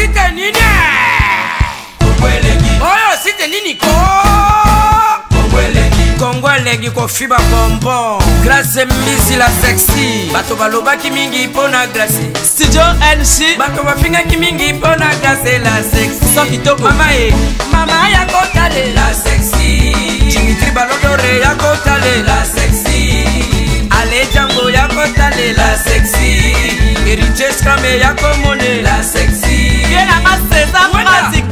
site nini oyo site nini ko Kongolegi ko fiba bonbon Grace Mbisi la sexy bato balobaki mingi pona Grace Studio NC bato bafingaki mingi pona Grace la sexy so kitoko mama ya kotale la sexy Dimitri Balodore ya kotale la sexy Ale Django ya kotale la sexy Héritier Scramé ya komone la sexy Yena ma César Magic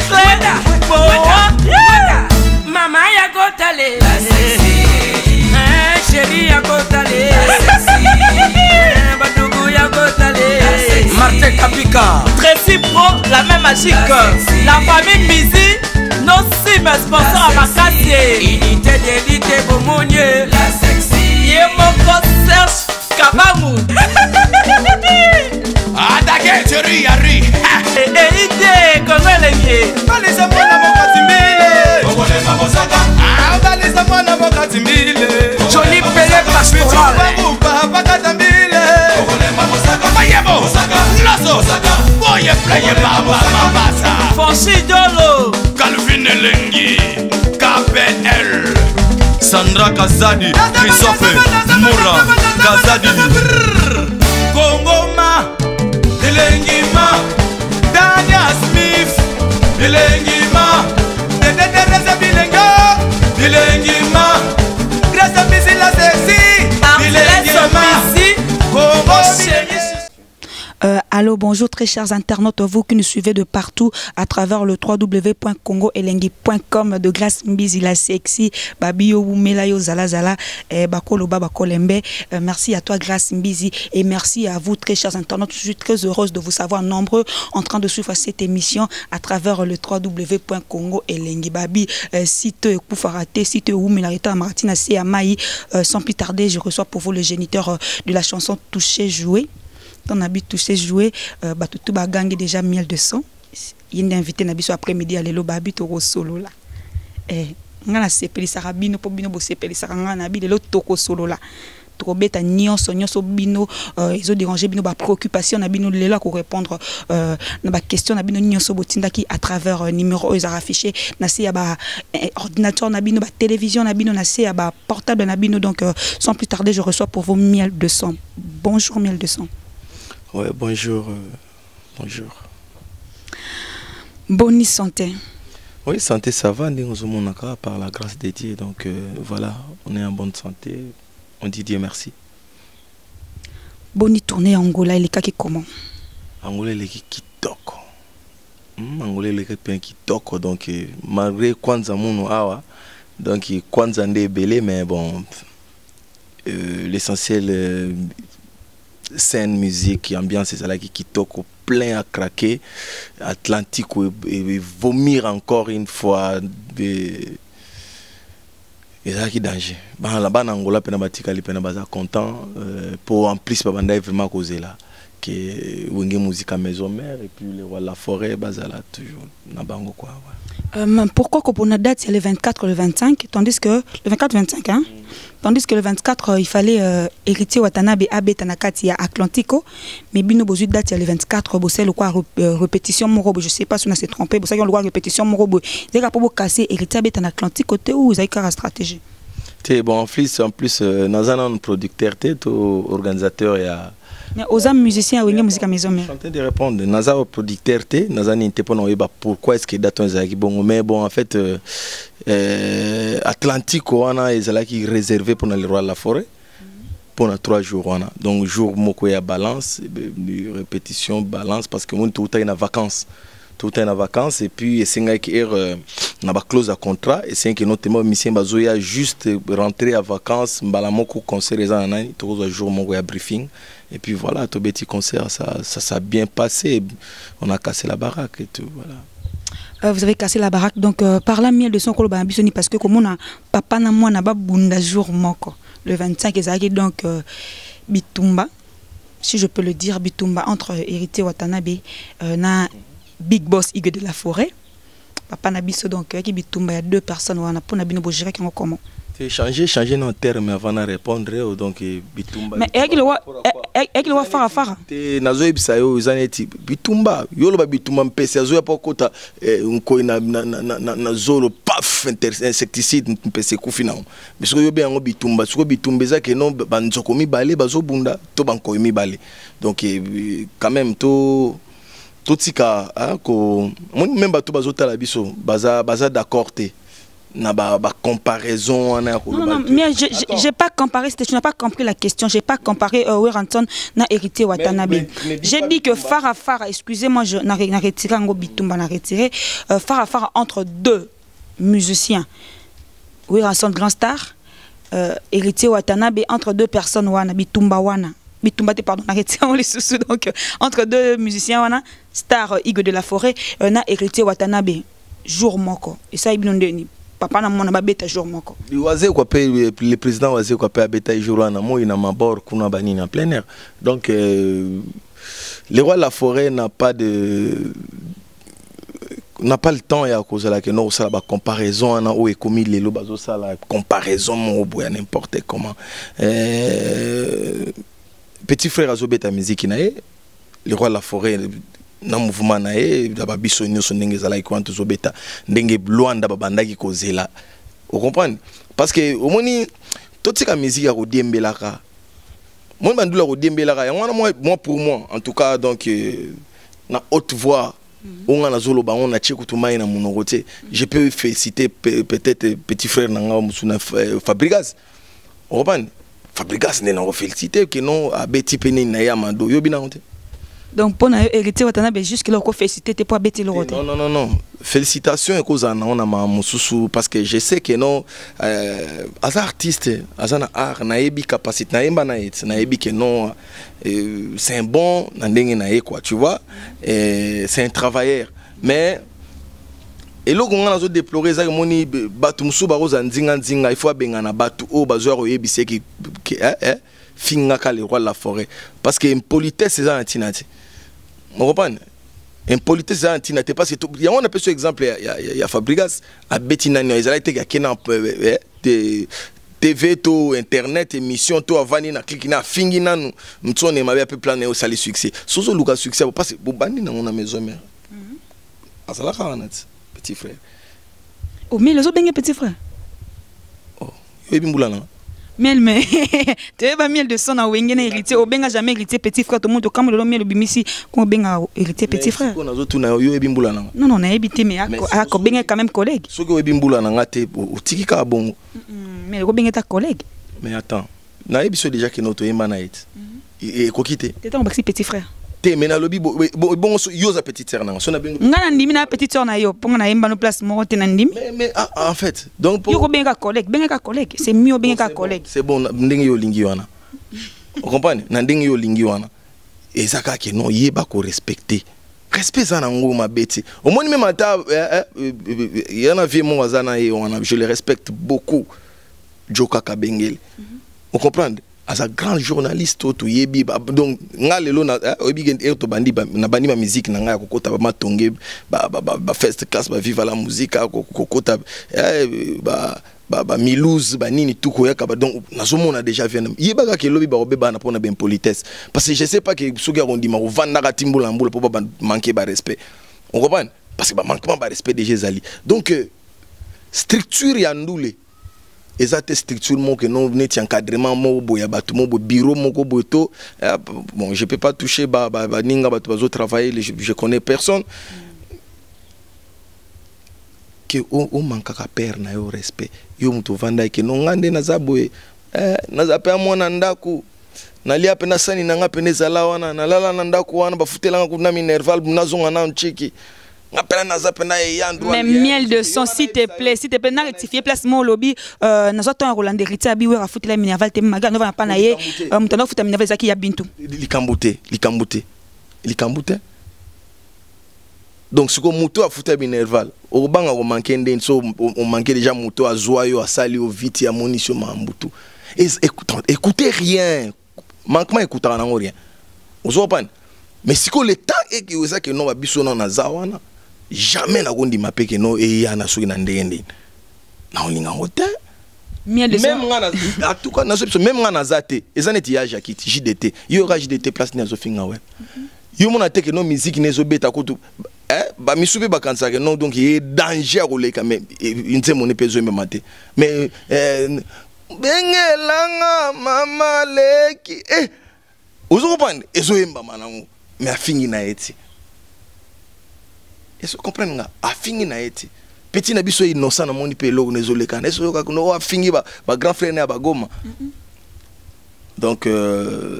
Mama ya kotale la sexy Chérie ya kotale la sexy Batougou ya kotale la sexy Martin Kapika Tracy Pro, la même magique la famille Mizi, nos sim sponsors à Makassie Unité d'élite Bomonier la sexy Yemoko Serge Kabangu Adake Thierry Yari Ide Kongolegi Balisa mwana mokati mbile Kongole mamosaka Balisa mwana mokati mbile Johnny Pelé Pastoral Bakata mbile Kongole mamosaka Mayebo Lazo Boye playe baba mabasa Fonchi Dolo Calvin Elengi KPL Sandra Kazadi Christophe Moura Kazadi Kongoma Elengi ma Dania Smith Elengi ma Teresa Bilenga Elengi ma Grace Mbisi la sexy Elengi ma Kongo Allô, bonjour très chers internautes, vous qui nous suivez de partout à travers le www.congoelengi.com de Grace Mbisi la sexy, Babio Melayo Zala Zala, Bakolo Baba Kolembe. Merci à toi Grace Mbisi et merci à vous très chers internautes. Je suis très heureuse de vous savoir nombreux en train de suivre cette émission à travers le www.congoelengi. Babi, site Koufarate, site Oumelarita Martina Seamaï. Sans plus tarder, je reçois pour vous le géniteur de la chanson Touché Joué. On a touché jouer batutu bagangi déjà miel de sang il est invité na biso après-midi à lelo babi toko solo là ngana sepeli sarabino po bino bo sepeli saranga na bi lelo toko solo là toko beta nyonso bino ils ont dérangé bino ba préoccupation na bino lelo ko répondre na ba question na bino nyonso botindaki à travers numéro ils affiché na se ya ba ordinateur na bino ba télévision na bino na se ya ba portable na bino donc sans plus tarder je reçois pour vous miel de sang. Bonjour miel de sang. Ouais, bonjour. Bonjour. Bonne santé. Oui, santé, ça va. Nous sommes par la grâce de Dieu. Donc voilà, on est en bonne santé. On dit Dieu merci. Bonne tournée à Angola, il est comment? Angola, il est qui toque. Angola, il est qui toque. Donc, malgré Kwanza Mounou Awa, donc Kwanza Ndé Belé, mais bon, l'essentiel. Scène, musique, ambiance, c'est ça là qui toque plein à craquer, Atlantique et vomir encore une fois et ça qui danger. Là-bas en Angola, penabatika li penabaza content pour en plus babanda vraiment causer là que wenge musique à maison mère et puis le roi la forêt bazala toujours na bango quoi. Pourquoi qu'on a date c'est le 24 le 25 tandis que le 24 25 hein tandis que le 24 il fallait héritier Watanabe Abe Tanakati ya Atlantico mais bino bozu date le 24 bossé le quoi répétition morobo je sais pas si on s'est trompé bossé on le quoi répétition morobo c'est pour pour casser héritier Abe Tanaklantico côté où vous avez une stratégie. C'est bon en plus dans un producteur tout organisateur il y a mais aux âmes musiciens ou musique à maison je suis en train de répondre naza producteur te naza n'était pas non pourquoi est-ce que daton zaki bon mais bon en fait Atlantique on a ezala qui réservé pour le roi de la forêt pendant 3 jours on a donc jour moko ya balance répétition balance parce que mon tout est en vacances et puis c'est que na ba clause à contrat et c'est que notamment mission bazoya juste rentrer à vacances mbala moko concert ezana nani to jour moko ya briefing et puis voilà tout petit concert ça a bien passé on a cassé la baraque et tout voilà. Vous avez cassé la baraque donc par la miel de son koloba ambitioni parce que comme on a papa na moi na ba bunda jour moko le 25 ezaki donc bitumba si je peux le dire bitumba entre héritier Watanabe na Big Boss Igue de la forêt. Papa Nabiso donc qui bitumba il y a 2 personnes on a pour nabino bojira qui comment. changer nos termes avant de répondre donc bitumba. Mais est-ce wa fara te nazo ebisa yo izaneti bitumba yolo ba bitumba mpese azo ya pokota nko na zolo paf insecticide mpese kufina bisoko yo be yango bitumba siko bitumba ezake non banzoko mibale bazobunda to banko mibale donc quand même to tika ko même bato bazotala biso baza d'accord te na ba comparaison non mais j'ai pas comparé, tu n'as pas compris la question. J'ai pas comparé Weranton na hérité Watanabe. J'ai dit que Fara, excusez-moi, je n'a retiré ngo bitumba n'a retiré Fara entre deux musiciens. Weranton grand star, hérité Watanabe entre deux personnes wana bitumba pardon, n'a retiré les sous donc entre deux musiciens wana star Igo de la Forêt na hérité Watanabe jour moko et ça ibinondeni papa na mona babeta jour moko le président waze ko pe abeta jour na moi na mabor kuna banini en plein air donc le roi de la forêt n'a pas le temps ya cause la que non ça la comparaison na o ekomi lelo bazo ça la comparaison mon boya n'importe comment petit frère azobeta musique nae le roi de la forêt na mouvement na e da babiso nyoso ndenge zala ikwanto zobeta ndenge Luanda babandaki kozela vous comprenez parce que omoni totika musique ya kodiembelaka moi bandula kodiembelaka ya moi pour moi en tout cas donc na haute voix on a zolo ba on a tchekutumai na monorote je peux féliciter peut-être petit frère nanga musuna Fabrigas vous comprenez Fabrigas ne na féliciter que non abeti peni na ya mando yo bina honte. Donc pour hériter Watanabe juste que leur félicité t'es pas bêter le roté. Non. Félicitations et cause on a ma mususu parce que je sais que non as artiste as un art na ebi capacité na emba na et na ebi que non c'est un bon na ndenge na e quoi tu vois c'est un travailleur mais et là on a zo déplorer ça moni batu musu ba roza nzinga il faut benga na batu o bazo ro yebise ki finga le roi de la forêt parce que impolitesse c'est ça antinati on comprend impolitesse c'est ça antinati parce que il y a on a peu ce exemple il y a Fabrigas a Betinani ils allaient te kena TV to internet émission to avani na clique na fingi nanu mtsone mabe peu planer au sali succès sozo luka succès parce que bobandi na on maison mère asala kanat petit frère oh mais les autres benga petit frère oh yo bimbula na miel mais tu es miel de son à wengena hérité au benga jamais hérité petit frère tout le monde comme le miel bimisi qu'on benga hérité petit frère on a zo tuna yo ebimbula na non on a évité mais à ko benga quand même collègue so ko ebimbula na ngate utikika bongo mais ko benga ta collègue mais attends na ebiso déjà que notre yemba na it et ko kité t'es un petit frère te mena lobi bon yo za petite sœur na so na benga ngana ndimi na petite sœur na yo ponga na yemba no place mo te na ndimi mais en fait donc yo ko benga collègue c'est mieux benga collègue c'est bon ndenge yo lingi wana vous comprenez na ndenge yo lingi wana ezaka ke non yeba ko respecter respect ça na ngoma beti au moins même ata yana vie mon wazana et je le respecte beaucoup Joka Kabengele vous comprenez as un grand journaliste to yebi donc ngalelo na obi to bandi na bandi ma musique na nga kokota ba matonge ba first class ba viva la musique kokota ba milouz ba nini tuko yaka ba donc nazomona déjà vient yebaka ke lobi ba obeba na pona ben politesse parce que je sais pas que soki arondima ko vanda ka timbola mbula po ba manquer ba respect on comprend parce que ba manquement ba respect déjà zali donc structure ya ndule exacte structure mon que non net encadrement mo boya batu mo bureau moko boto bon je peux pas toucher ba ninga batu bazo travailler je connais personne que on manque ka père na yo respect yo muto vanda ke non ngande na zaboye na zape amona ndaku nalia pena sani na ngape nezala wana na lala na ndaku wana bafutela kuna minerval nazonga na nchiki mais miel de son s'il te plaît n'a rectifier place mon lobby na zo ton Roland héritier abi wera foutre la minerval te maga no va pas na ye mutano futa minerval zaki ya bintu likambote donc ce que muto a foutu minerval au banga o manquer ndeni so on manquait déjà muto a joyeux a sali au vite ya munition mambutu écoutez rien manquement écouter na rien vous comprenez mais si que le temps est que ça que non ba biso na zawana jamais na gondi mapeke no e yana soki na ndenge na olinga ngota Miel de son. Même en tout cas, même en azate, et ça n'est pas JDT. Il y aura JDT place dans Zofinga ouais. Yo mon attaque no musique nezo beta ko ba misubi ba kansa non donc il est danger au les quand même une se mon épezo me maté mais bengelanga mama leki ozo comprendre ezo yemba manango mais afingi na eti eso comprendre nga afingi na eti petit na biso innocent na moni pe logo nezo lekana eso yoka no afingi ba grand frère na ba goma donc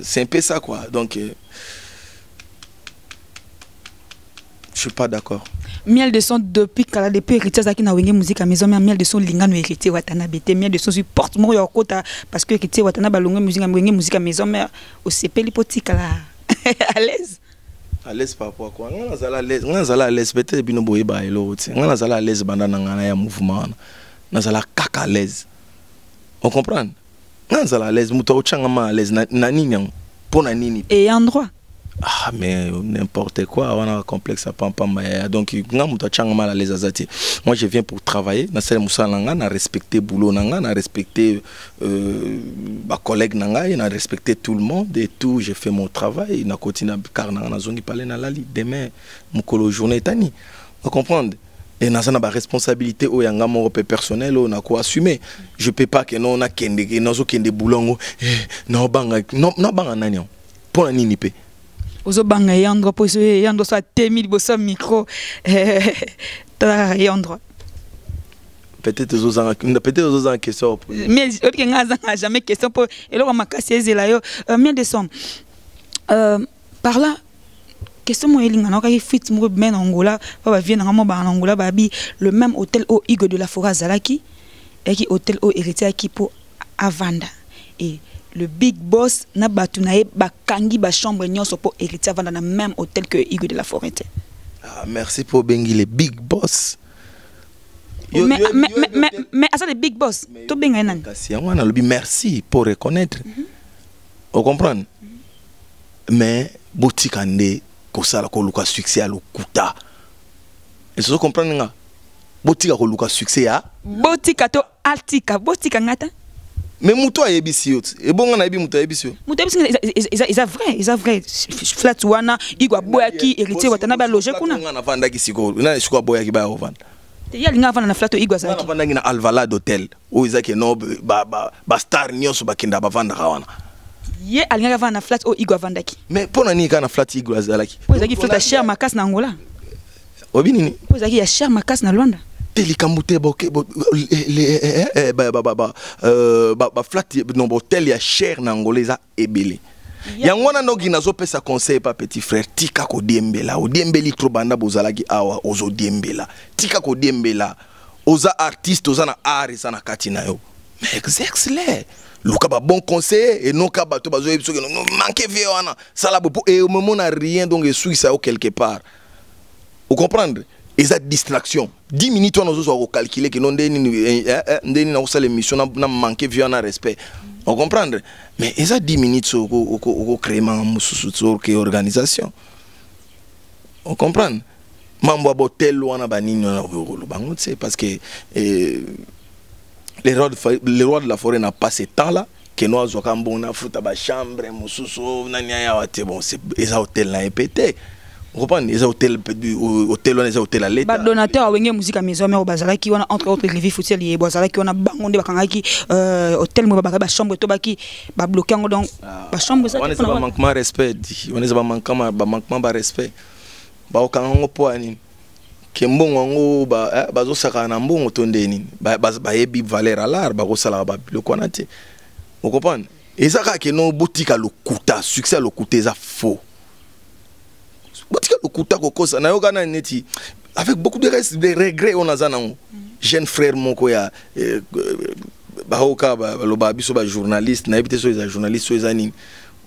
c'est un peu ça quoi donc je suis pas d'accord. Miel de son depuis kala depuis héritier zaki na wenge musique à maison mais miel de son lingano héritier watana bete miel de son supporte mo yo kota parce que héritier watana balonge musique à maison mais au CP lipotika là à l'aise par rapport à quoi on a à l'aise peut-être bino boye ba elo ti on a à l'aise banda na ya mouvement na zala kaka à l'aise on comprend on a à l'aise muto changa ma à l'aise na nini pour na nini et endroit. Ah mais n'importe quoi on a un complexe à pam donc moi je viens pour travailler na sel musa nanga na respecter boulot nanga na respecter ma collègue nanga na respecter tout le monde et tout j'ai fait mon travail na continue car na zongi parler na lali demain mukolo journée tani vous comprenez et na sana ba responsabilité o yanga mo personnel on a quoi assumer je peux pas que non na kende nazo kende boulongo non banga nani pour la nini pe ozo banga yandro po so yandro so temi liboso micro ta yandro peut-être aux en question mais ok nga jamais question pour eloko makasi ezela yo miel de son par là question mo elinga na ka fit mo ben Angola ba vient na mo ba Angola ba bi le même hôtel au Hugo de la Forêt Zalaki et qui hôtel au héritier qui pour Avanda et le big boss na batunae bakangi ba chambre nyonso pour héritier Avanda na même hôtel que Hugo de la Forêt. Ah merci pour bengi les big boss. Mais à ça les big boss to benga nani kasi on a le merci pour reconnaître on comprend mais boutique ande ko sala ko luka succès à lokuta et ça comprendre nga boutique ko luka succès à boutique to altika boutique ngata mais muto ayebisi yot e bonga na yebi muto ayebisi yo muto ayebisi is vrai flat wana igwa boyaki héritier watana ba loger kuna na vanda ki siko na siko boyaki ba ovanda ya linga vana na flat igwa zaki na vanda na Alvalade hotel o izaki no ba star nyonso bakinda ba vanda kawana ye alinga vana na flat o igwa vandaki mais pona ni kana flat igwa zalaki o izaki flat a cher makas na Angola obi nini o izaki ya cher makas na Luanda Telikambute ba flat no hotel ya cher na Angolesa ebele yangona ndogi nazo pesa conseil pa petit frère tika ko diembela o diembeli trop banda bozalaki awa ozo diembela tika ko diembela oza artiste oza na art ça na katina yo mais excellent luka ba bon conseil et non ka bato bazo ebiso que non manquer vie wana sala bo et au moment na rien donc e suisse ça quelque part vous comprendre et ça distraction 10 minutes on ozo calculer que non ndeni na osala émission na manquer vie na respect on comprendre mais et ça 10 minutes au créement mususu que organisation on comprendre mambo botel wana banini na bango c'est parce que les rois de la forêt n'a pas ce temps là que nous avons na futa ba chambre mususu nani ya wate bon c'est les hôtels na pété vous comprenez les hôtels à l'état ba donateur a wenge musique à maison mais au bazala qui on entre autres Lévi Foutiel et bazala qui on a bangonde bakangaki hôtel mo ba chambre to baki ba bloquer donc ba chambre ça on est pas manquement respect on est pas manquement ba respect ba okango po ani kembongo ngo bazo saka na mbongo tondeni ba yebi valeur à l'art ba ko sala ba biloko na te vous comprenez et ça ka no boutique lokuta succès lokuta ça faux boutique lokuta ko kosa na yoga na neti avec beaucoup de regrets on a zanango jeune frère moko ya ba hoka ba biso ba journaliste na ebité so les journalistes so ezani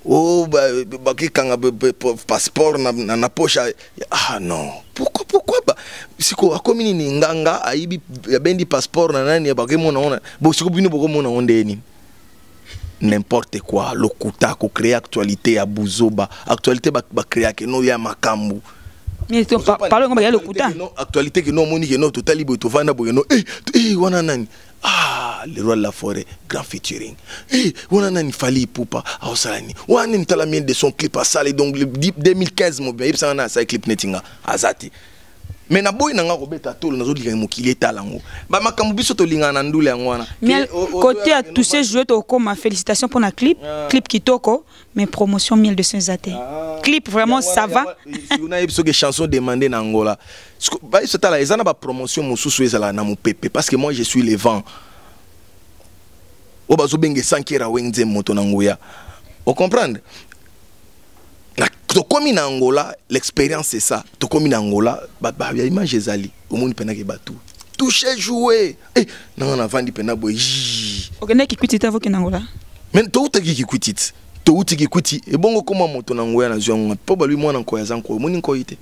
oh ba kanga passeport na poche ah non pourquoi ba siko akomini ni nganga aibi bendi passeport na nani ba kemona ona bo siko bino boko mona ondeni n'importe quoi lokuta ko créer actualité ya buzoba actualité ba créer que no ya makambu Mais parlons de l'écoutant. Actualité que non, Monique, non, total libre, tout va n'aboyer, wananani. Ah, le roi de la forêt, grand featuring. Wananani Fali Poupa, Aosalani. Wanani talamien de son clip à Salé, donc 2015, mon bien, ça a un clip nettinga, Azati. Mais na boy nanga robeta tolo nazo lika mokili talango ba makambu biso to linga na ndule ngwana mais côté a touché jouer to comme félicitations pour la clip clip kitoko mais promotion 1200 zate clip vraiment ça va si on a besoin de chansons demandées na Angola ba isso tala ezana ba promotion mususu ezala na mupepe parce que moi je suis le vent o bazo benge sankera wenze moto na ngoya on comprendre. Tokomi na Angola, l'expérience c'est ça. Tokomi na Angola, il y a image ezali. Au monde pena ke batu. Toucher jouer. Non on a vendu pena boy. OK, na ki kwitita vo ke na Angola. Mais to utaki ki kwititi. To utaki kwiti. E bongo koma moto na ngoya na zionga. Po ba lui mwana nko ya zanko. Moni nko ite.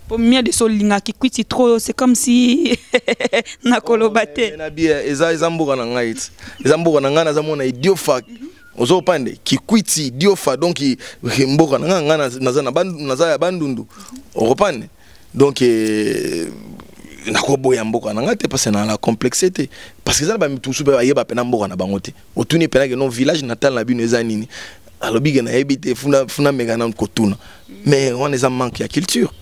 Pour mieux de solinga ki kwiti trop, c'est comme si na kolobate. Na bia ezamboka na ngai. Ezamboka na ngana za mona idiofa. Ozo pande ki kwiti diofa donc mboka ngana naza ya bandundu opane donc nakoboya mboka nanga te parce na la complexité parce que ça ba mitusu ba yeba pena mboka na bango te otuni pena que non village natal na bino eza nini alobi ke na ebite funa mega na kotuna mais on est en manque ya culture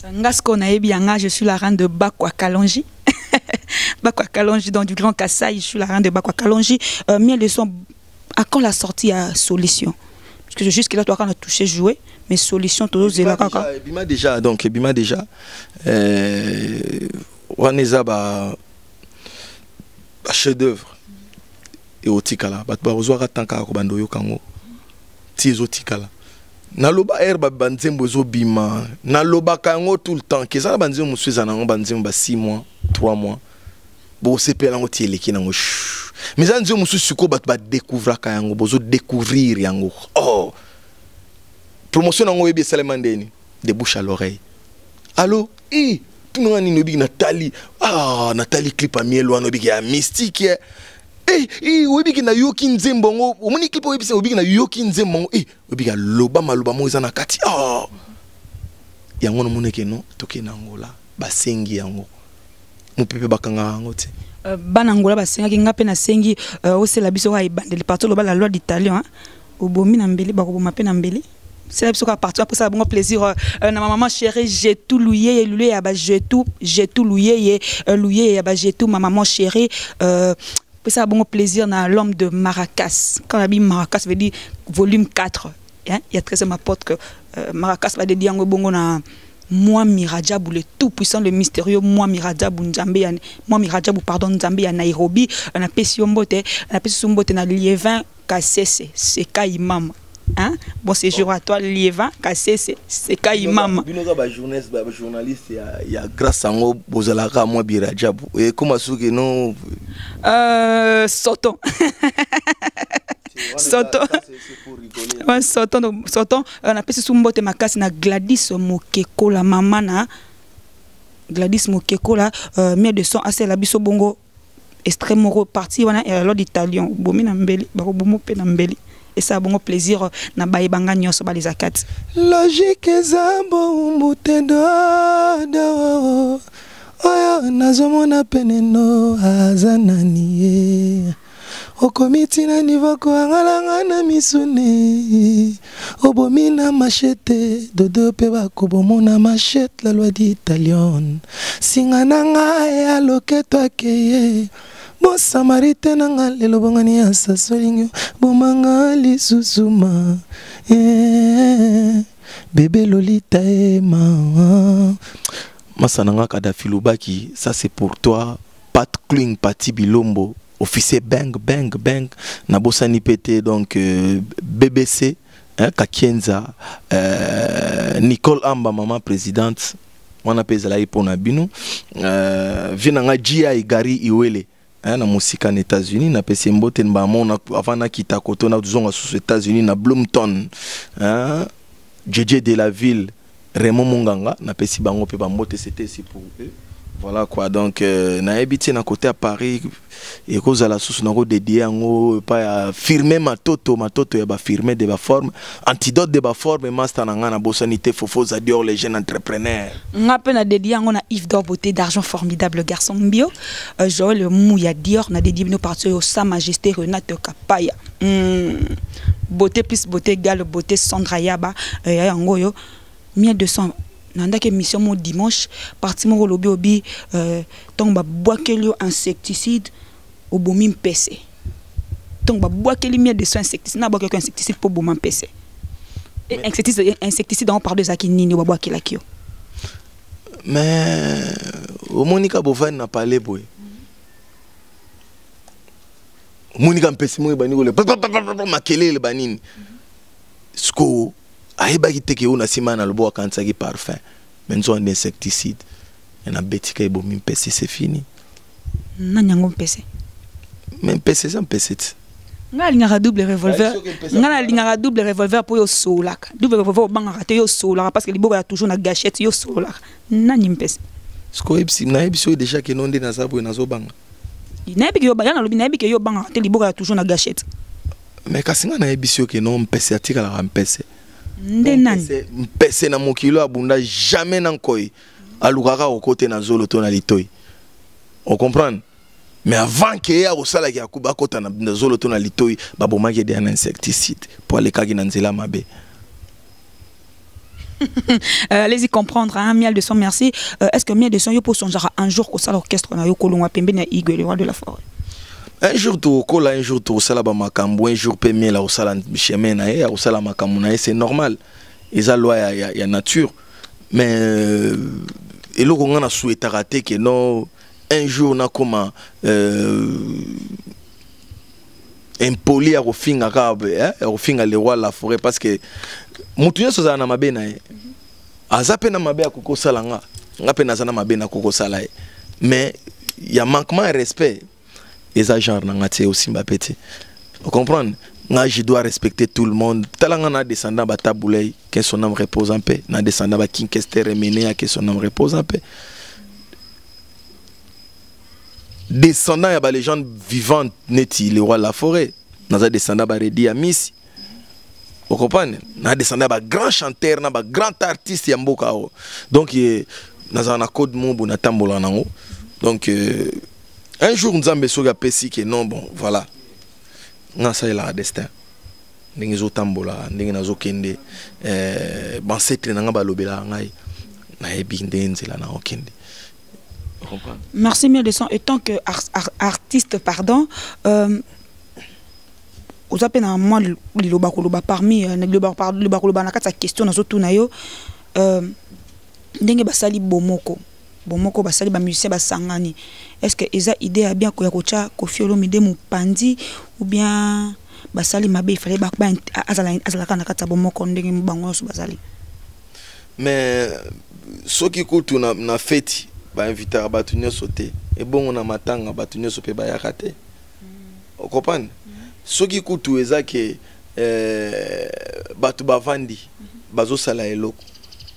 ngasko na yebi anga je suis la reine de Bakwa Kalonji Bakwa Kalonji dans du Grand Kassai je suis la reine de Bakwa Kalonji mieux le son. À quand la sortie à solution? Parce que jusque là, toi, quand on a touché jouer, mais solution, tout c'est là. Bima déjà, donc, Bima déjà. On est à chef-d'œuvre. Et au Tikala. Bat Barozoa Tanka Robando Yokango. Tizo Tikala. Naloba herba banzembo zo bima. Naloba kango tout le temps. Qu'est-ce que banzembo monsieur zanango banzembo 6 mois, 3 mois. Bon, c'est pas l'ango tieleki nango. Mais ça nous sommes suko bat découvrir kayango bozo découvrir yango. Oh. Promotion nango ebi salemandeni de bouche à l'oreille. Allô? Tout le monde nobi Nathalie. Ah, Nathalie clip a mielo nobi ya mystique. Obi ki na yoki nzembongo. Omoni clip obi se obi na yoki nzembongo. Obi ga loba maloba mo ezana kati. Ah. Yango no moneke no toke na Angola. Basengi yango. Mon pépé bakanga yango te. Banangola basenga nga pe na sengi osela biso wa ibandeli partout loba la loi d'italien obomi na mbeli bakoboma pe na mbeli c'est la biso ka partout après ça bon plaisir na maman chérie j'ai tout loué ya ba j'ai tout loué ya ba j'ai tout ma maman chérie après ça bon plaisir na l'homme de Maracas quand on a dit Maracas veut dire volume 4 hein il y a très ma pote que Maracas va dire ngo bongo na moi Miradjabou le tout puissant le mystérieux moi Miradjabou Nzambe moi Miradjabou pardon Nzambe à Nairobi on a Pessimbote na Liévin Kassese c'est Kaimam hein bon c'est jour à toi Liévin Kassese c'est Kaimam binoga ba journaliste il y a grâce à ngo bozalaka moi Miradjabou et comment ça que non Soton Soton on a passé sous mbote makasi na Gladys Mokeko la maman na Gladys Mokeko la mieux de son assez la biso bongo extrêmement parti wana et alors d'italien bomi na mbeli bako bomo pe na mbeli et ça bon plaisir na baibanga nyoso ba les akati logique ezambo mutendo oyo nazomona peneno azanani okomiti na niveau ko angalanga na misune obomina machete dodo pe bakobomona machete la loi d'italienne singananga ya loketo akeye bon samaritaine nanga lelo bongani ya sasolingo bomanga lisusuma bébé Lolita ma masananga Kadafi Lubaki ça c'est pour toi Pat Kling Pati Bilombo officier bang bang bang na bosani pété donc BBC hein, Kakienza Nicole Amba maman présidente on appelle ça là pour nabino vinanga Gia Igari Iwele hein, na musika aux États-Unis na pesi mbote mbamona avant na kita koto na zonga aux États-Unis na Bloomington hein JJ de la ville Raymond Monganga na pesi bango pe bambote c'était ici pour eux Voilà quoi, donc na habité na côté à Paris et cause à la source na dédié en pas firmer ma toto ya ba firmer de ba forme antidote de ba forme master na ngana bosanité fofo za dior les jeunes entrepreneurs nga pe na dédié on a Yves d'or beauté d'argent formidable garçon bio Joël Mouya Dior na dédié nos partenaires au Sa Majesté Renate Kapaya beauté plus beauté égale beauté Sandra Yaba yango yo 1200 nandake mission mon dimanche parti mon lobby obi donc ba boakelio insecticide au bomim PC donc ba boakeli 1200 insecticide na boakeli insecticide pour bomim PC insecticide on parle de ça qui nini ba boakela kio mais au Monica Bovan n'a parlé boy Monica PC mo bani ko le makele le banini sko aïba qui te que on a si mal à le boire quand ça qui parfum mais on insecticide et un bêtise qui est bon PC c'est fini nanyango PC mais PC c'est un PC nga linga double revolver nga linga double revolver pour yo solaka double revolver banga raté yo solaka parce que liboka ya toujours na gâchette yo solaka nani mpese sko ebsi na ebsi déjà que non de na sabo na zo banga na ebi yo banga lobi na ebi yo banga raté liboka ya toujours na gâchette mais kasinga na ebisi que non mpese atika la mpese mpese na mokilo abunda jamais nankoi alukaka au côté na zolo to na litoi on comprend mais avant que ya osala ki akuba kota na zolo to na litoi babomaki de un insecticide pour aller kagi na nzela mabe. Allez-y comprendre hein, miel de son merci est-ce que miel de son yo pour son genre un jour ko sala orchestre na yo kolongwa pembe na Igwe le roi de la forêt un jour tu kola un jour tu sala ba makambo un jour pe miel au sala chemin na ya au sala makambo na c'est normal ils a loi ya nature mais et lo qu'on a souhaité rater que non un jour na comment impoli à refinga arabe refinga le roi de la forêt parce que mutunya so za na mabe na azape na mabe akoko sala nga pe na za na mabe na koko sala mais il y a manquement de respect les agents n'ont aussi mbapeti. Vous comprenez? Je dois respecter tout le monde. Talanga na descendant ba taboulay que son âme repose en paix. Na descendant ba King Kester Remené que son âme repose en paix. Descendant ya ba légende vivante neti le roi de la forêt. Na descendant ba Redi Amis. Vous comprenez? Na descendant ba grand chanteur na ba grand artiste ya mboka o. Donc na na code mombo na tambola nango. Donc un jour, nous avons besoin de que non, bon, voilà. Nous avons le destin. Nous avons tambola, nous avons kende. Bon, c'est que nous avons lobela, merci bien de son. Et tant que artiste, pardon, vous avez un mois le parmi le question dans tout nayo. Ndenge basali bomoko. Bomoko basali ba musicien basangani est-ce que eza idée a bien ko ya kocha Koffi Olomide mupandi ou bien basali mabe il fallait ba azala kana kata bomoko ndenge bango so basali mais ce qui coûte na fête ba inviter batu nyoso te et bon on a matanga batu nyoso pe ba yakate on comprend ce qui coûte eza que batu bavandi bazo sala eloko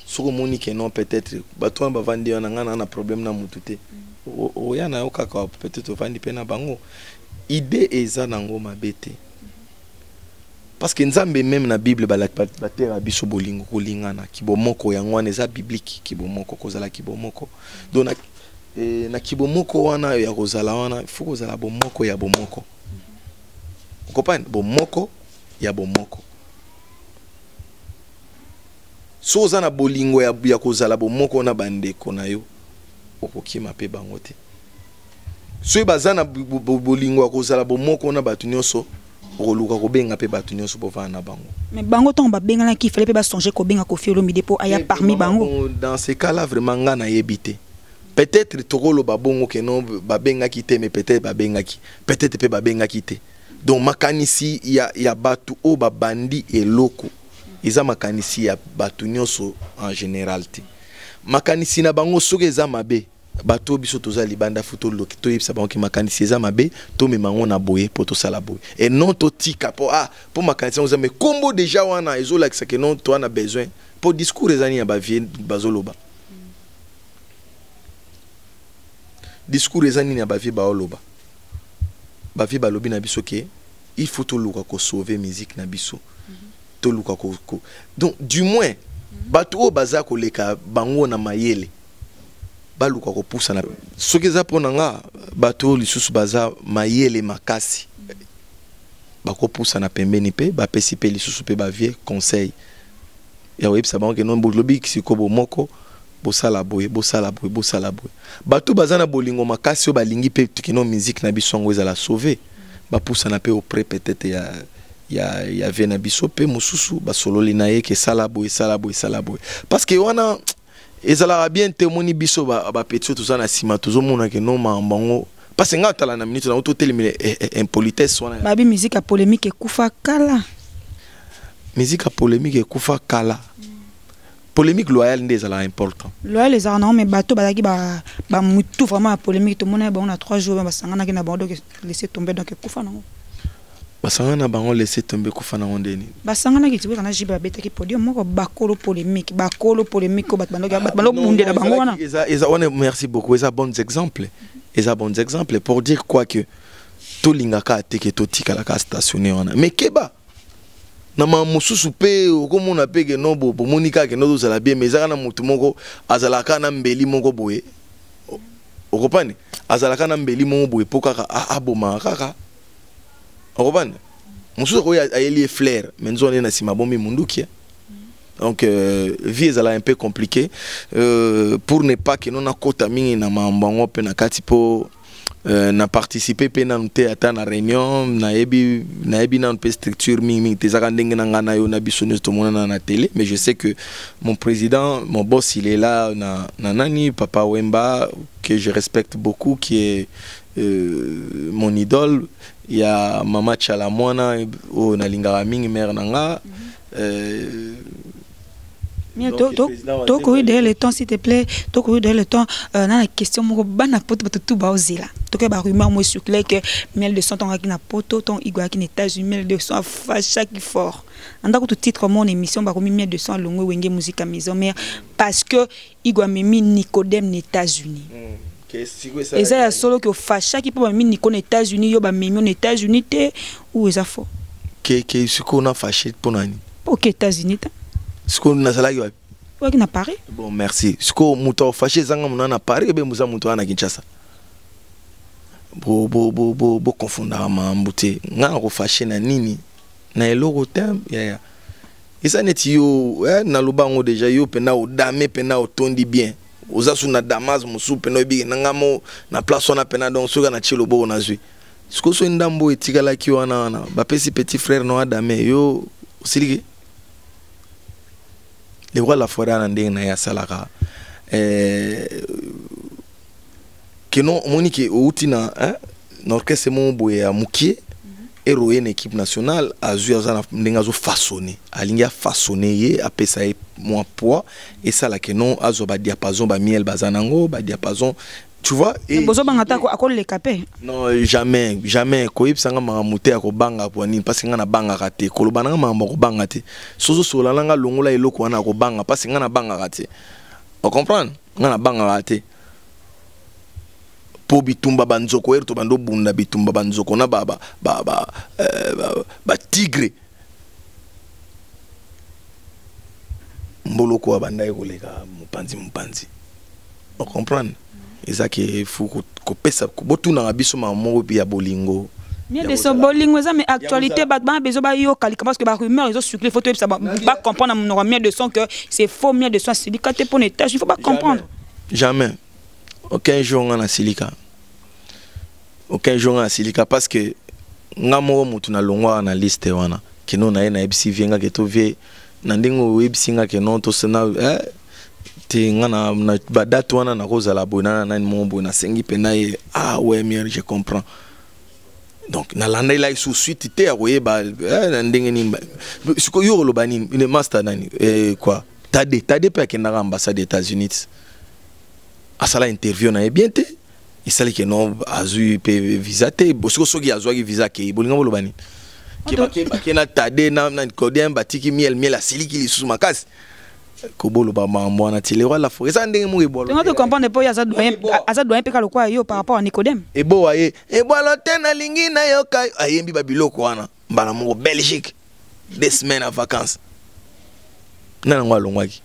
soko moni que non peut-être bato ba vandi on a problème na mututé o ya na okaka peut-être vandi pena bango idée eza nango mabete parce que nzambe même na bible ba terre biso bolingo kolingana kibomoko yango wana eza biblique kibomoko kozala kibomoko donc na kibomoko wana ya kozala wana il faut kozala bomoko ya bomoko vous comprenez bomoko ya bomoko so za na bolingo ya kozala bomoko na bandeko na yo okokima pe bango te so baza na bolingo ya kozala bomoko na batu nyonso okoluka kobenga pe batu nyonso bova na bango mais bango ton ba benga na ki fallait pe ba songer ko benga Koffi Olomide po aya parmi bango dans ces cas là vraiment nga na yebité peut-être tokolo ba bongo ke non ba benga ki te mais peut-être ba benga ki peut-être pe ba benga ki te donc makanisi ya batu o ba bandi eloko ils ont makanisi ya batu nyonso en généralité makanisi na bango soki eza mabe bato biso toza libanda futo loki to yebisa bango ki makanisi eza mabe to memango na boye po to sala boye et non to tika po po makanisi on mais combo déjà wana ezolakisa que non to na besoin pour discours ezani ya ba vie bazoloba discours eza nini ya bavie baoloba bavie balobi na biso ke il faut toluka ko sauver musique na biso toluka ko donc du moins bato oyo baza koleka bango na mayele baluka ko poussa na soki eza mpona nga bato oyo lisusu baza mayele makasi bakopoussa na pembeni mpe bapesi mpe lisusu mpe bavie conseil ya koyebisa bango ke non bolobi sikoyo moko bosala boye bosala boye bosala boye bato baza na bolingo makasi oyo balingi mpe kino musique na biso yango ezala sauve bapoussa na mpe auprès peut-être ya vie na biso mpe mosusu basololi na ye ke sala boye sala boye sala boye parce que wana ezalaka bien te omoni biso bapeti oyo toza na nsima tozomona ke non bango parce que nga otala na minute na ototelemile impolitesse wana babi musique ya polémique ekufa kala musique ya polémique ekufa kala polémique loyale nde ezalaka important loyale ezalaka nango mais bato bazalaki bamutu vraiment ya polémique tomona bango na 3 jours basanganaki na bango donc laisser tomber donc ekufa nango basangana na bango laisser tomber ekufa nango ndeni basanganaki tibweka na jibe babetaki podium moko bakolo polémique oyo bato balobundela bango wana eza wana merci beaucoup eza bons exemples eza bons exemples pour dire quoi que tolingaka ateke totikalaka stationné wana mais keba na mosusu pe okomona pe ke no bomoni kaka no tozala bien mais ezaka na motu moko azalaka na mbeli moko boye okopani azalaka na mbeli moko boye po kaka abomaka kaka okopani mosusu oyo ayeli flair mais nzone na nsima bombi munduki donc vie ezala un peu compliqué pour ne pas que non akota mingi na mambango pe na kati po na participer pe na nte ata na réunion na ebi na pe structure mingi tezaka ndenge na ngana yo na bisoni to mona na télé mais je sais que mon président mon boss il est là na nani Papa Wemba que je respecte beaucoup qui est mon idole il y a Mama Chalamwana o na lingara mingi mère nanga to courir derrière le temps s'il te plaît to courir derrière le temps na la question moko bana poto tout ba ozela to ke ba rumeur mo circuler que miel de son ton na poto ton igwa ki na États-Unis miel de son facha qui fort andako tout titre mon émission ba komi miel de son longo wenge musique à maison mère parce que igwa memi Nicodème na États-Unis et ça solo que facha qui peut memi Nico na États-Unis yo ba memi na États-Unis te ou eza fort que ce qu'on a fâché pour nani pour que États-Unis ce qu'on a salagi wapi waki na Paris bon merci ce qu'on muto fâché zanga muna na Paris be muza muto na Kinshasa bo confondra mambuté nga ko fâché na nini na eloko tem ya isa neti yo na lubango déjà yo pena o dame pena o tondi bien ozasu na Damas musu pena bi na ngamo na place on a pena donc soga na chilo bo na zui ce ko so ndambo etikala ki wana ba pesi petit frère no adame yo silike les rois la forêt en ndenge na ya salaka que non monique outina n'orchestre mon boye a mukie héroïne une équipe nationale a zuazana ndenge zo façonner alinga façonner ye apesa e moins poids et ça là que non azo ba diapason ba miel bazanango ba diapason tu vois et bozo bangata ko akole kapé non jamais koyib sanga mangamuté ko banga pour nini parce que ngana banga raté ko lobana mambo ko banga te sozo solala nga longola eloko wana ko banga parce que ngana banga raté on comprend ngana banga raté po bitumba banzoko erto bando bunda bitumba banzoko na ba tigre mbolo ko banda ekoleka mupanzi on comprend eza ke fu ko pesa ko botuna biso mamo ya bolingo miel de son bolingo eza mais actualité ba bezo ba yo kalika parce que ba rumeur ils ont circulé faut ça ba comprendre mon miel de son que c'est faux miel de son silica te pour étage il faut pas comprendre jamais aucun jour on a silica parce que ngamo mutu na longwa na liste wana kino na na ebisi vienga ke to vie na ndingo ebisinga ke non to sena te ngana na badate wana na kozala bona na mombo na sengi pena ye ouais mieux je comprends donc na landa ila sous suite te akoyeba na ndenge ni siko yo lo bani une master nani quoi tade pe akenda ambassade des États-Unis asala interview na bien te isali ke non azu pe visa te bosiko soki azwaki visa ke bolinga lo bani ke na tade na Nicodème batiki miel asiliki lisusu makasi kobolo ba mambo na ti le roi la forêt ça ndenge mo ebolo tu comprends pas Azad doyen pe kalo kwa yo par rapport à Nicodème ebo aye ebolo tena lingi na yo kai ayembi ba biloko wana mbala mo Belgique 2 semaines en vacances nana ngwa longwaki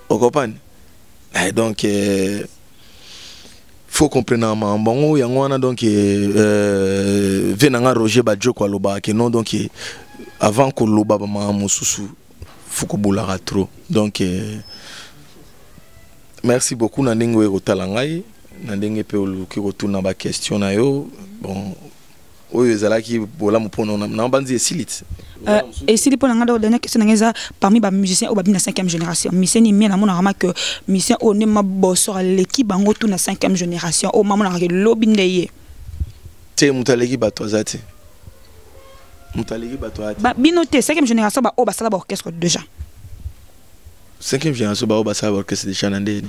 o comprendre donc faut comprendre mambo yango wana donc venanga Roger Badjo kwa loba que non donc avant que loba ba mambo susu faut que boula trop donc merci beaucoup na ndenge we kotala ngai na ndenge pe oluki kotuna ba question na yo bon oyo ezalaki bola mpono na banzi esilit et si les pour la dernière question parmi les musiciens au babi na 5e génération musicien ni mien na mona rama que musicien on est ma bosso à l'équipe bango tout na 5e génération au maman na lobby ndeye te mutaleki bato azati mutaleki bato azati ba binoté 5e génération ba o ba sala ba orchestre déjà 5e génération ba o ba sala ba orchestre déjà ndeni.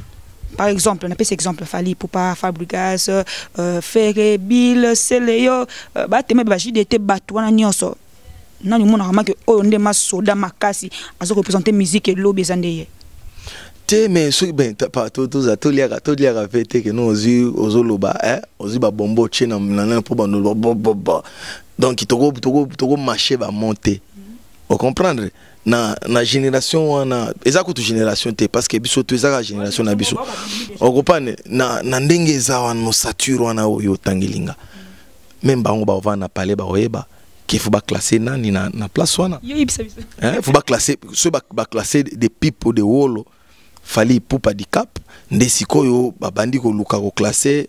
Par exemple, on appelle cet exemple Fali Poupa, Fabregas, Ferré, Bill, Céléo, Bateme Bajidete Batouana Nyonso. Non, nous avons que on est ma soda makasi, à représenter musique et l'eau bezandeye. Te mais ce ben pas tous à tous les répéter que nous aux loba aux ba bombo chena na pour ba donc togo marché va monter. Vous comprenez? Na génération wana eza ko tu génération te parce que biso to eza génération na biso okopane na ndenge eza wana no sature wana oyo tangilinga même bango ba vana parler ba oyeba qu'il faut ba classer nani na place wana faut ba classer ceux ba classer des people de wolo Fali Poupa di cap ndesikoyo ba bandi ko luka ko classer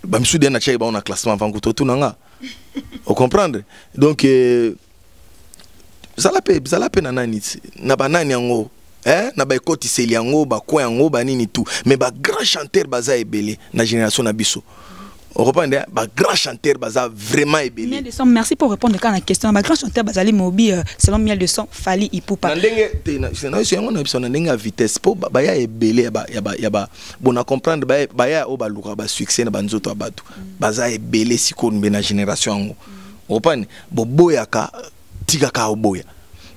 ba misu de na chai ba on a classement avant ko to nanga vous comprendre donc Zalape na nani na banani yango na ba ekoti seli yango ba ko yango ba nini tout mais ba grand chanteur baza ebele na génération na biso on reprend ba grand chanteur baza vraiment ebele. Miel de son merci pour répondre à la question ba grand chanteur bazali mobi selon Miel de son Fali Ipupa na ndenge na yango na biso na ndenge à vitesse po ba ya ebele ya ba bon à comprendre ba ya o ba luka ba succès na banzoto abatu baza ebele sikoni be na génération yango on reprend boboyaka tika ka oboya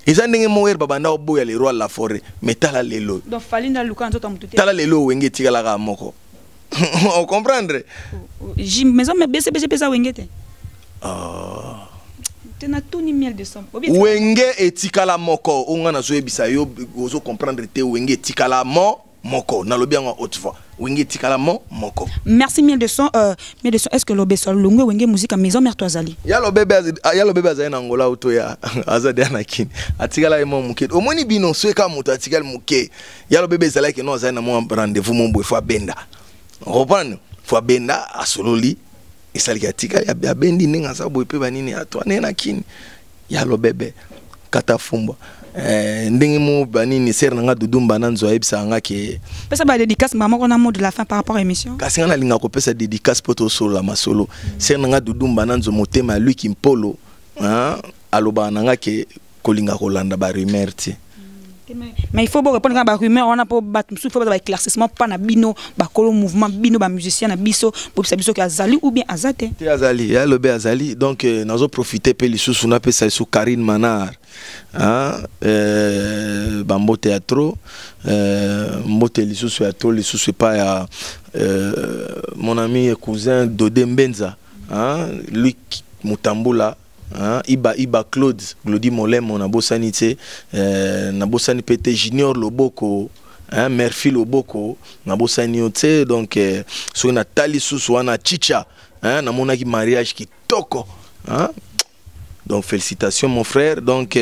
eza ndenge moyer babanda oboya le roi la forêt metala lelo donc Fali na luka nzoto mututé tala lelo wenge tika la ka moko on comprendre maison mais BCBG pesa wenge te tena tout ni Miel de son wenge etika la moko onga na zo ebisa yo ozo comprendre te wenge etika la moko na lobi yango haute voix wenge etika la moko. Merci Miel de son est-ce que lobe sol longue wenge musique à maison mère toi zali ya lo bebe azali na ngola auto ya azade na kini atikala mo muke omoni bino sweka muto atikala muke ya lo bebe zala ke no azali na mo rendez-vous mon boy fois benda reprendre fois benda asololi esali ka atikala ya bendi ninga sa boy pe banini atwane na kini ya lo bebe katafumba ndenge mo banini ser nga dudumba nanzo ebisa nga ke pesa ba dédicace maman on a mot de la fin par rapport à émission kasi nga linga ko pesa dédicace poto solo la masolo ser nga dudumba nanzo motema lui kimpolo aloba nga ke kolinga kolanda ba rumeur ti mais il faut bon répondre à ba rumeur on a pas battre il faut ba éclaircissement pas na bino ba kolo mouvement bino ba musicien na biso pour biso que azali ou bien azate te azali ya lobe azali donc nazo profiter pe lisusu na pesa sou Karine Manar bambo théâtre mbote lisusu ya to lisusu pas ya mon ami et cousin Dodé Mbenza lui Mutambula Iba Claude Glody Molem on a bossani te na bossani pété Junior Loboko Murphy Loboko na bossani te donc so na tali susu wana chicha na monaki mariage qui toko donc félicitations mon frère donc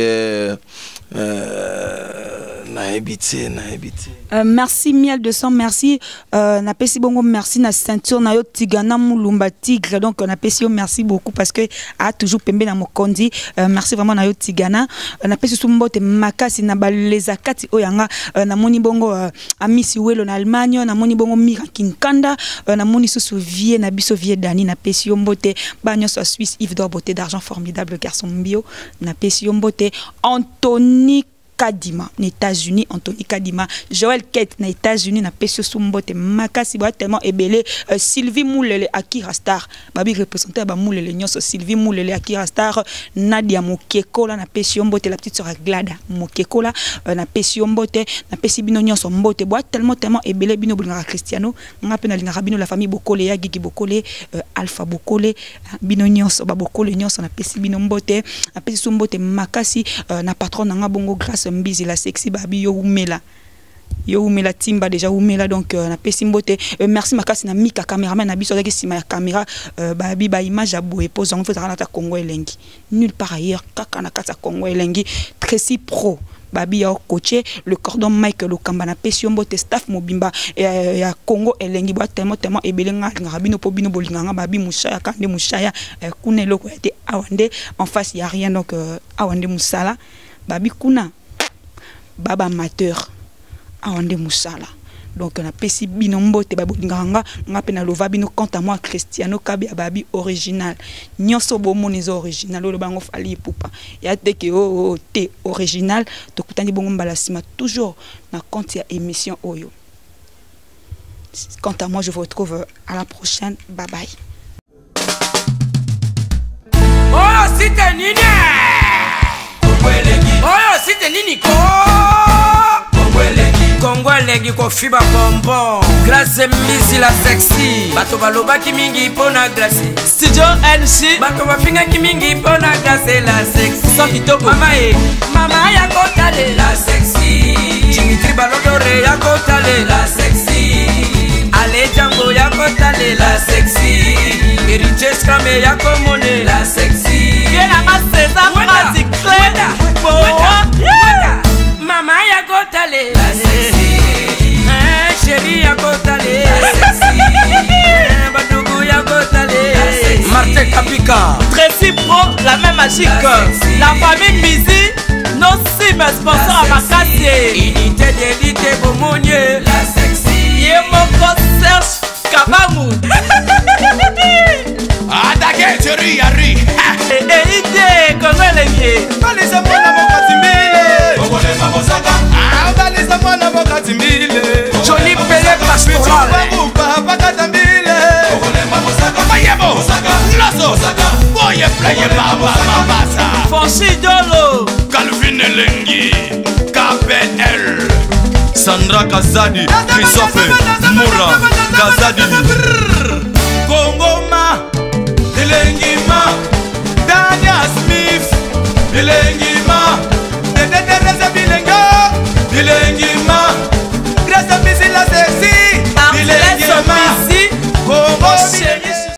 merci Miel de son merci na pesi bongo merci na ceinture na yo Tigana Mulumba Tigre donc na pesi merci beaucoup parce que a toujours pembe na mokondi merci vraiment na yo Tigana na pesi sumbote makasi na balezakati oyanga na moni bongo amisi welo na Allemagne na moni bongo Mira Kinkanda na moni susu vie na biso vie Dani na pesi mbote banyo so Suisse Yves d'or beauté d'argent formidable garçon bio na pesi mbote Anthony Kadima, aux États-Unis, Anthony Kadima, Joël Kate, aux États-Unis, na Pesio Sumbote, Makasi, tellement ébélé, Sylvie Moulele, Akira Star, Babi représenté à Moulele, Nyos, Sylvie Moulele, Akira Star, Nadia Mokeko, na Pesio Mbote, la petite sœur Glada, Mokeko, na Pesio Mbote, na Pessi Bino Nyos, Mbote, tellement ébélé, Bino Bulgara Cristiano, Ngapena Lingarabino, la famille Bokole, Yagigi Bokole, Alpha Bokole, Bino Nyos, Babokole Nyos, na Pessi Bino Mbote, na Pessi Sumbote, Makasi, na patron, na Bongo Grâce Mbizi la sexy babi yo umela timba déjà umela donc na pesi mbote merci makasi na mika cameraman na biso avec sima ya caméra babi ba image ya boye pose en fait ta Congo elengi nulle part ailleurs kaka na kata Congo elengi Tracy Pro babi ya coaché le cordon Mike le kamba na pesi mbote staff mobimba ya Congo elengi ba tellement ebelenga ngabino po bino bolinganga babi mushaya kande mushaya kunelo ko été awande en face y a rien donc awande musala babi kuna baba amateur awande musala donc na pesi bino mbote babolinganga ngapena lova bino quant à moi Cristiano Kabi babi original nyonso bomoni original lo bango fali pupa ya teke o te original to kutani bongo mbala sima toujours na compte ya émission oyo. Quant à moi je vous retrouve à la prochaine, bye bye. Oh c'était nini oh c'était nini Kongwelegi ko fiba bonbon Grâce Mbizi la sexy bato baloba ki mingi pona grâce Studio LC bato bafinga ki mingi pona grâce la sexy so kitoko mama ya kotale la sexy Dimitri Balodore ya kotale la sexy Ale Django ya kotale la sexy Riches Kame ya komone la sexy Yena ma César Magic mama ya kotale la sexy chérie ya kotale la sexy badougou ya kotale Martin Kapika Tracy Pro la même magique la famille Mbizi nos sim sponsor à Makasi unité d'élite bomonier la sexy Yemoko Serge Kabamu Adake chérie yari ide Kongwelegi balisa mwana mokatimbile okolema mosaka balisa mwana mokatimbile Johnny Pelé pastoral bakatambile okolema mosaka mayebo loso boye playe baba mabasa Fonsi Dolo Calvin Elengi KPL Sandra Kazadi Christophe Moura Kazadi